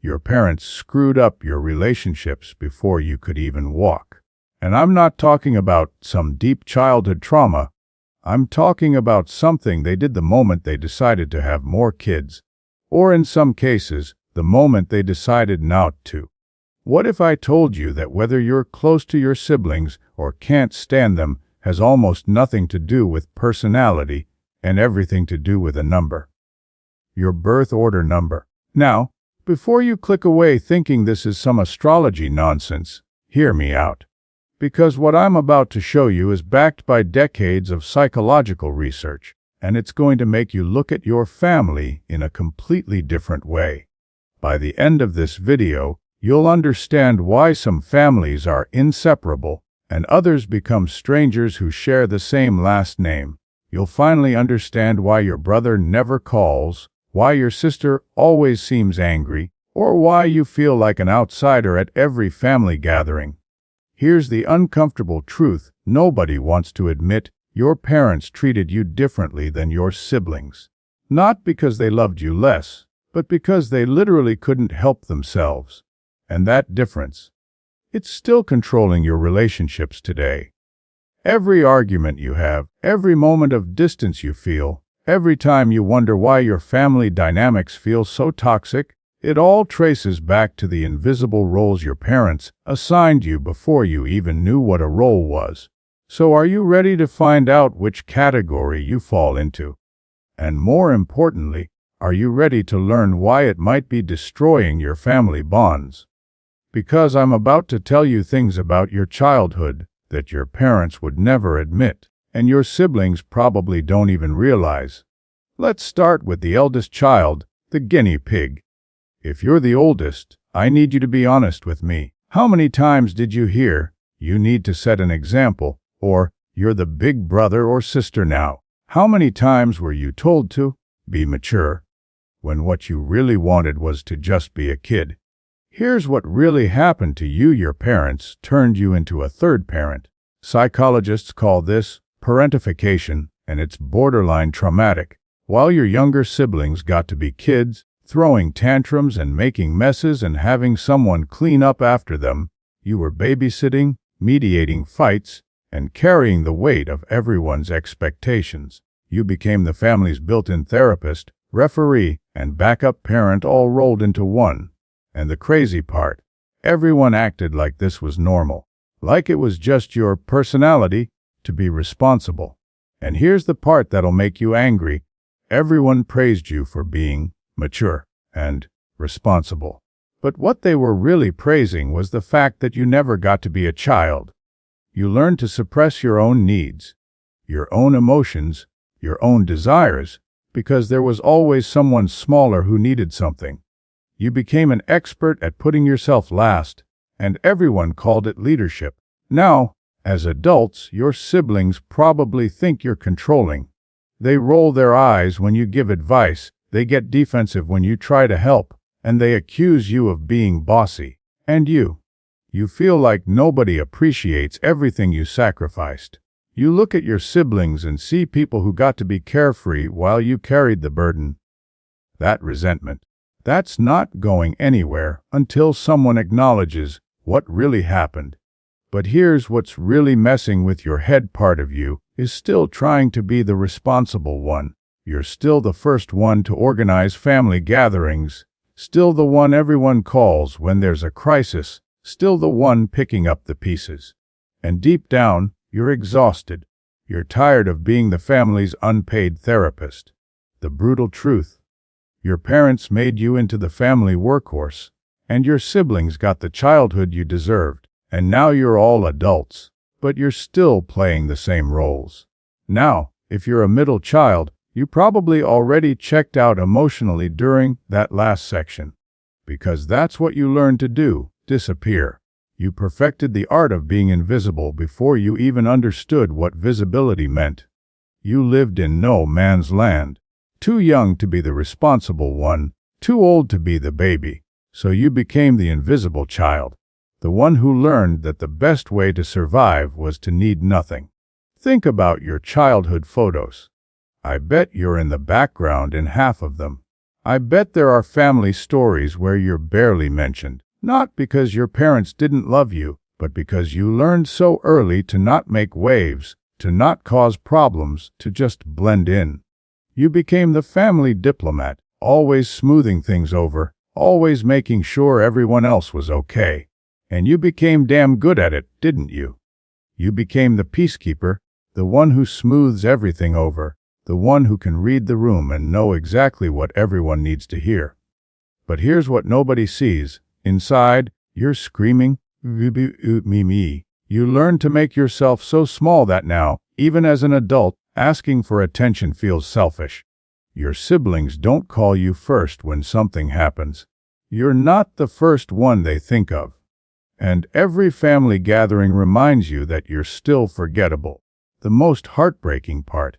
Your parents screwed up your relationships before you could even walk. And I'm not talking about some deep childhood trauma. I'm talking about something they did the moment they decided to have more kids. Or in some cases, the moment they decided not to. What if I told you that whether you're close to your siblings or can't stand them has almost nothing to do with personality and everything to do with a number? Your birth order number. Now, before you click away thinking this is some astrology nonsense, hear me out. Because what I'm about to show you is backed by decades of psychological research, and it's going to make you look at your family in a completely different way. By the end of this video, you'll understand why some families are inseparable and others become strangers who share the same last name. You'll finally understand why your brother never calls, why your sister always seems angry, or why you feel like an outsider at every family gathering. Here's the uncomfortable truth nobody wants to admit: your parents treated you differently than your siblings. Not because they loved you less, but because they literally couldn't help themselves. And that difference, it's still controlling your relationships today. Every argument you have, every moment of distance you feel, every time you wonder why your family dynamics feel so toxic, it all traces back to the invisible roles your parents assigned you before you even knew what a role was. So are you ready to find out which category you fall into? And more importantly, are you ready to learn why it might be destroying your family bonds? Because I'm about to tell you things about your childhood that your parents would never admit, and your siblings probably don't even realize. Let's start with the eldest child, the guinea pig. If you're the oldest, I need you to be honest with me. How many times did you hear, "You need to set an example," or "You're the big brother or sister now"? How many times were you told to be mature, when what you really wanted was to just be a kid? Here's what really happened to you. Your parents turned you into a third parent. Psychologists call this parentification, and it's borderline traumatic. While your younger siblings got to be kids, throwing tantrums and making messes and having someone clean up after them, you were babysitting, mediating fights, and carrying the weight of everyone's expectations. You became the family's built-in therapist, referee, and backup parent all rolled into one. And the crazy part, everyone acted like this was normal, like it was just your personality to be responsible. And here's the part that'll make you angry. Everyone praised you for being mature and responsible. But what they were really praising was the fact that you never got to be a child. You learned to suppress your own needs, your own emotions, your own desires, because there was always someone smaller who needed something. You became an expert at putting yourself last, and everyone called it leadership. Now, as adults, your siblings probably think you're controlling. They roll their eyes when you give advice, they get defensive when you try to help, and they accuse you of being bossy. And you feel like nobody appreciates everything you sacrificed. You look at your siblings and see people who got to be carefree while you carried the burden. That resentment, that's not going anywhere until someone acknowledges what really happened. But here's what's really messing with your head. Part of you is still trying to be the responsible one. You're still the first one to organize family gatherings, still the one everyone calls when there's a crisis, still the one picking up the pieces. And deep down, you're exhausted. You're tired of being the family's unpaid therapist. The brutal truth: your parents made you into the family workhorse, and your siblings got the childhood you deserved. And now you're all adults, but you're still playing the same roles. Now, if you're a middle child, you probably already checked out emotionally during that last section. Because that's what you learned to do: disappear. You perfected the art of being invisible before you even understood what visibility meant. You lived in no man's land. Too young to be the responsible one, too old to be the baby. So you became the invisible child, the one who learned that the best way to survive was to need nothing. Think about your childhood photos. I bet you're in the background in half of them. I bet there are family stories where you're barely mentioned, not because your parents didn't love you, but because you learned so early to not make waves, to not cause problems, to just blend in. You became the family diplomat, always smoothing things over, always making sure everyone else was okay. And you became damn good at it, didn't you? You became the peacekeeper, the one who smooths everything over, the one who can read the room and know exactly what everyone needs to hear. But here's what nobody sees. Inside, you're screaming, me. You learned to make yourself so small that now, even as an adult, asking for attention feels selfish. Your siblings don't call you first when something happens. You're not the first one they think of. And every family gathering reminds you that you're still forgettable. The most heartbreaking part.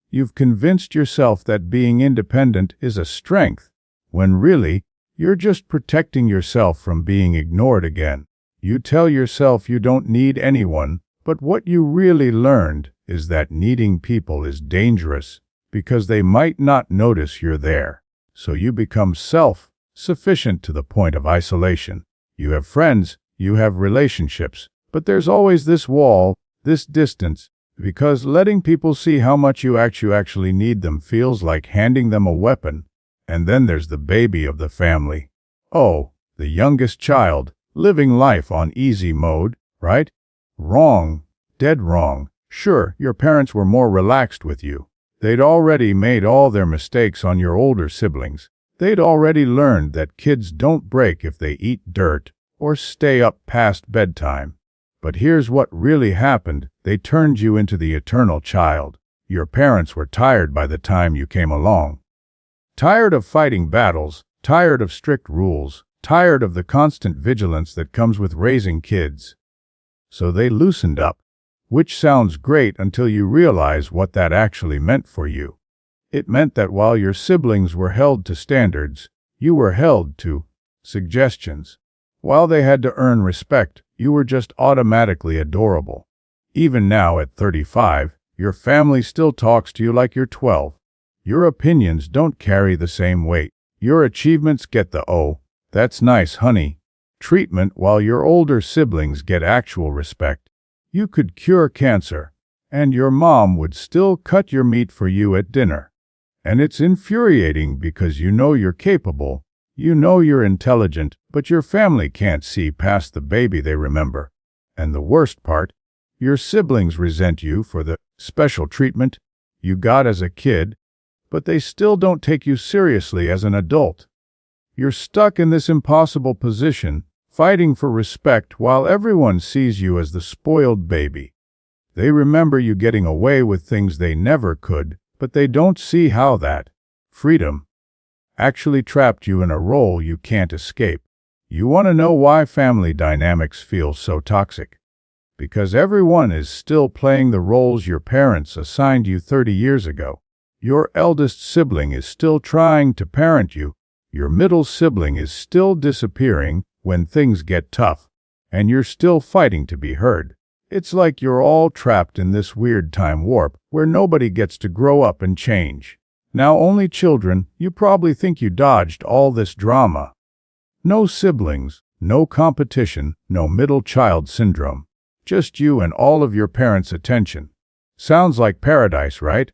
You've convinced yourself that being independent is a strength, when really, you're just protecting yourself from being ignored again. You tell yourself you don't need anyone, but what you really learned is that needing people is dangerous, because they might not notice you're there. So you become self-sufficient to the point of isolation. You have friends, you have relationships, but there's always this wall, this distance, because letting people see how much you actually need them feels like handing them a weapon. And then there's the baby of the family. Oh, the youngest child, living life on easy mode, right? Wrong. Dead wrong. Sure, your parents were more relaxed with you. They'd already made all their mistakes on your older siblings. They'd already learned that kids don't break if they eat dirt or stay up past bedtime. But here's what really happened. They turned you into the eternal child. Your parents were tired by the time you came along. Tired of fighting battles, tired of strict rules, tired of the constant vigilance that comes with raising kids. So they loosened up, which sounds great until you realize what that actually meant for you. It meant that while your siblings were held to standards, you were held to suggestions. While they had to earn respect, you were just automatically adorable. Even now at 35, your family still talks to you like you're 12. Your opinions don't carry the same weight. Your achievements get the "oh, that's nice, honey" treatment, while your older siblings get actual respect. You could cure cancer, and your mom would still cut your meat for you at dinner. And it's infuriating because you know you're capable, you know you're intelligent, but your family can't see past the baby they remember. And the worst part, your siblings resent you for the special treatment you got as a kid, but they still don't take you seriously as an adult. You're stuck in this impossible position, fighting for respect while everyone sees you as the spoiled baby. They remember you getting away with things they never could, but they don't see how that freedom actually trapped you in a role you can't escape. You want to know why family dynamics feel so toxic? Because everyone is still playing the roles your parents assigned you 30 years ago. Your eldest sibling is still trying to parent you. Your middle sibling is still disappearing when things get tough, and you're still fighting to be heard. It's like you're all trapped in this weird time warp where nobody gets to grow up and change. Now only children, you probably think you dodged all this drama. No siblings, no competition, no middle child syndrome. Just you and all of your parents' attention. Sounds like paradise, right?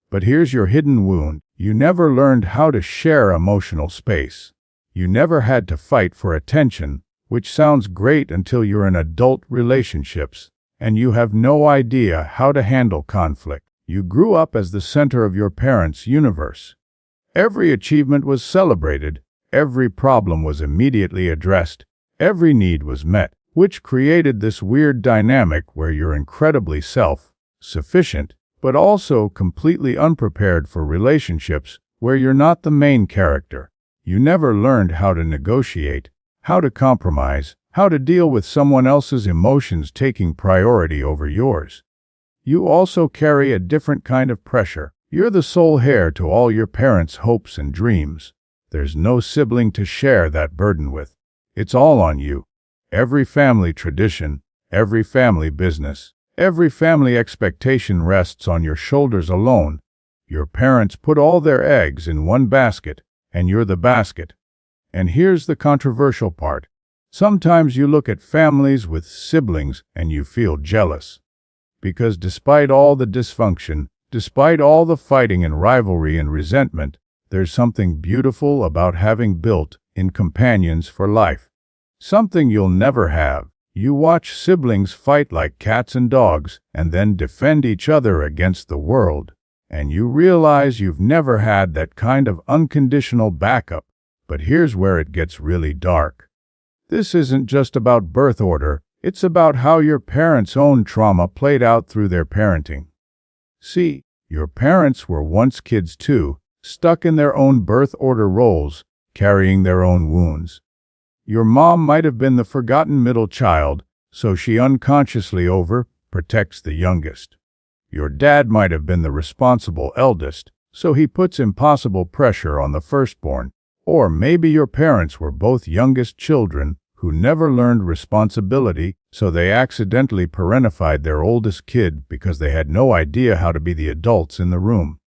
But here's your hidden wound. You never learned how to share emotional space. You never had to fight for attention, which sounds great until you're in adult relationships, and you have no idea how to handle conflict. You grew up as the center of your parents' universe. Every achievement was celebrated, every problem was immediately addressed, every need was met, which created this weird dynamic where you're incredibly self-sufficient, but also completely unprepared for relationships where you're not the main character. You never learned how to negotiate, how to compromise, how to deal with someone else's emotions taking priority over yours. You also carry a different kind of pressure. You're the sole heir to all your parents' hopes and dreams. There's no sibling to share that burden with. It's all on you. Every family tradition, every family business, every family expectation rests on your shoulders alone. Your parents put all their eggs in one basket, and you're the basket. And here's the controversial part. Sometimes you look at families with siblings and you feel jealous. Because despite all the dysfunction, despite all the fighting and rivalry and resentment, there's something beautiful about having built-in companions for life. Something you'll never have. You watch siblings fight like cats and dogs and then defend each other against the world, and you realize you've never had that kind of unconditional backup. But here's where it gets really dark. This isn't just about birth order, it's about how your parents' own trauma played out through their parenting. See, your parents were once kids too, stuck in their own birth order roles, carrying their own wounds. Your mom might have been the forgotten middle child, so she unconsciously overprotects the youngest. Your dad might have been the responsible eldest, so he puts impossible pressure on the firstborn. Or maybe your parents were both youngest children who never learned responsibility, so they accidentally parentified their oldest kid because they had no idea how to be the adults in the room.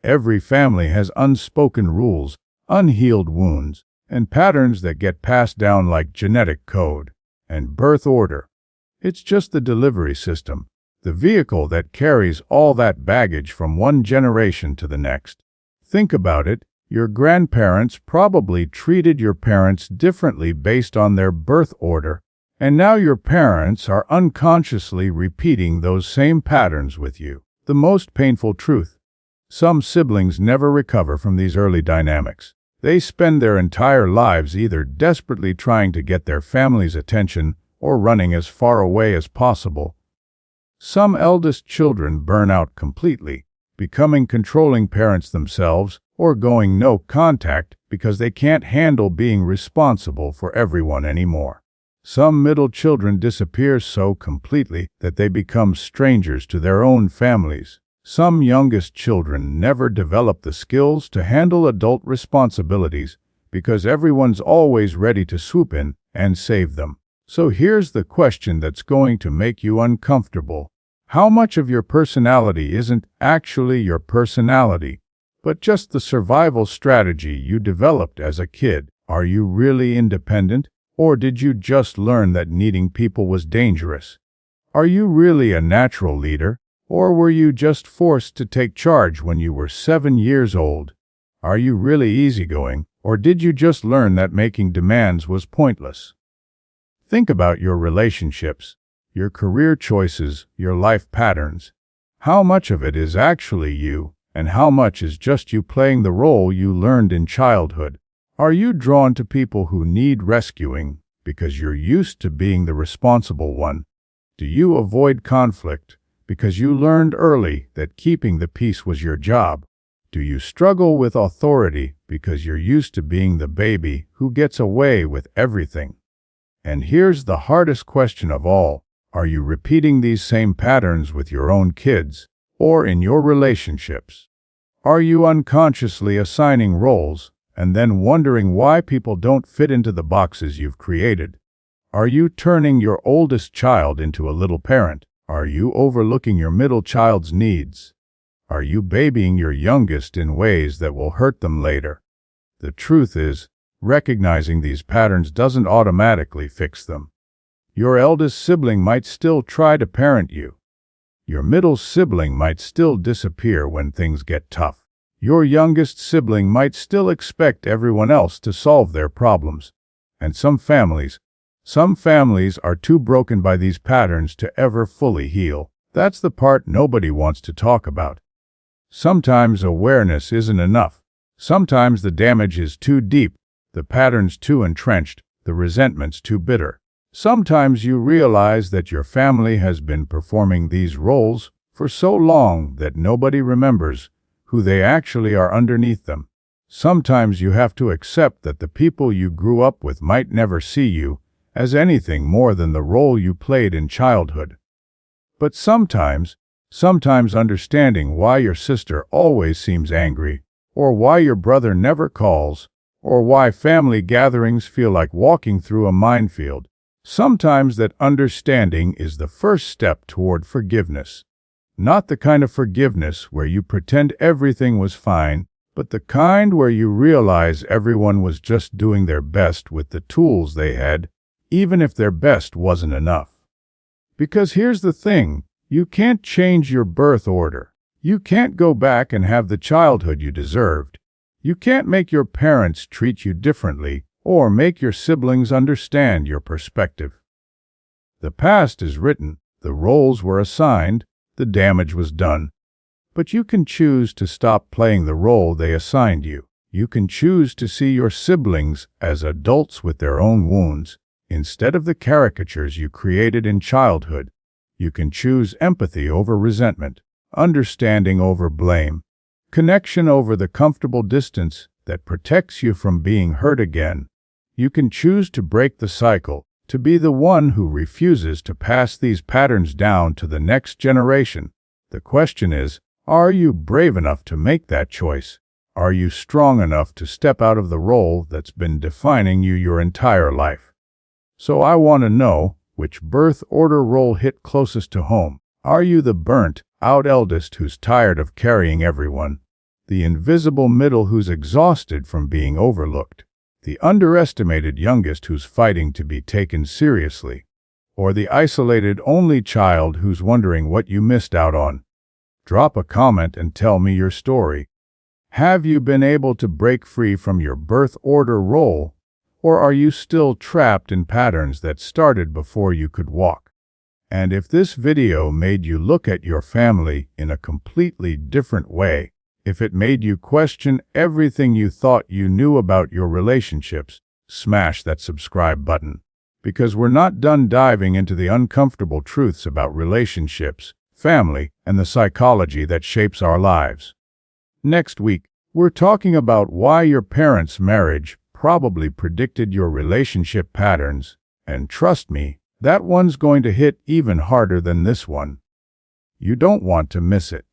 Every family has unspoken rules, unhealed wounds, and patterns that get passed down like genetic code. And birth order. It's just the delivery system, the vehicle that carries all that baggage from one generation to the next. Think about it. Your grandparents probably treated your parents differently based on their birth order, and now your parents are unconsciously repeating those same patterns with you. The most painful truth. Some siblings never recover from these early dynamics. They spend their entire lives either desperately trying to get their family's attention or running as far away as possible. Some eldest children burn out completely, becoming controlling parents themselves or going no contact because they can't handle being responsible for everyone anymore. Some middle children disappear so completely that they become strangers to their own families. Some youngest children never develop the skills to handle adult responsibilities because everyone's always ready to swoop in and save them. So here's the question that's going to make you uncomfortable. How much of your personality isn't actually your personality, but just the survival strategy you developed as a kid? Are you really independent, or did you just learn that needing people was dangerous? Are you really a natural leader, or were you just forced to take charge when you were 7 years old? Are you really easygoing, or did you just learn that making demands was pointless? Think about your relationships, your career choices, your life patterns. How much of it is actually you, and how much is just you playing the role you learned in childhood? Are you drawn to people who need rescuing because you're used to being the responsible one? Do you avoid conflict because you learned early that keeping the peace was your job? Do you struggle with authority because you're used to being the baby who gets away with everything? And here's the hardest question of all. Are you repeating these same patterns with your own kids or in your relationships? Are you unconsciously assigning roles and then wondering why people don't fit into the boxes you've created? Are you turning your oldest child into a little parent? Are you overlooking your middle child's needs? Are you babying your youngest in ways that will hurt them later? The truth is, recognizing these patterns doesn't automatically fix them. Your eldest sibling might still try to parent you. Your middle sibling might still disappear when things get tough. Your youngest sibling might still expect everyone else to solve their problems. And some families are too broken by these patterns to ever fully heal. That's the part nobody wants to talk about. Sometimes awareness isn't enough. Sometimes the damage is too deep, the patterns too entrenched, the resentments too bitter. Sometimes you realize that your family has been performing these roles for so long that nobody remembers who they actually are underneath them. Sometimes you have to accept that the people you grew up with might never see you as anything more than the role you played in childhood. But sometimes understanding why your sister always seems angry, or why your brother never calls, or why family gatherings feel like walking through a minefield, sometimes that understanding is the first step toward forgiveness. Not the kind of forgiveness where you pretend everything was fine, but the kind where you realize everyone was just doing their best with the tools they had, even if their best wasn't enough. Because here's the thing, you can't change your birth order. You can't go back and have the childhood you deserved. You can't make your parents treat you differently or make your siblings understand your perspective. The past is written, the roles were assigned, the damage was done. But you can choose to stop playing the role they assigned you. You can choose to see your siblings as adults with their own wounds, instead of the caricatures you created in childhood. You can choose empathy over resentment, understanding over blame, connection over the comfortable distance that protects you from being hurt again. You can choose to break the cycle, to be the one who refuses to pass these patterns down to the next generation. The question is, are you brave enough to make that choice? Are you strong enough to step out of the role that's been defining you your entire life? So I want to know, which birth order role hit closest to home? Are you the burnt-out eldest who's tired of carrying everyone? The invisible middle who's exhausted from being overlooked? The underestimated youngest who's fighting to be taken seriously? Or the isolated only child who's wondering what you missed out on? Drop a comment and tell me your story. Have you been able to break free from your birth order role, or are you still trapped in patterns that started before you could walk? And if this video made you look at your family in a completely different way, if it made you question everything you thought you knew about your relationships, smash that subscribe button. Because we're not done diving into the uncomfortable truths about relationships, family, and the psychology that shapes our lives. Next week, we're talking about why your parents' marriage probably predicted your relationship patterns, and trust me, that one's going to hit even harder than this one. You don't want to miss it.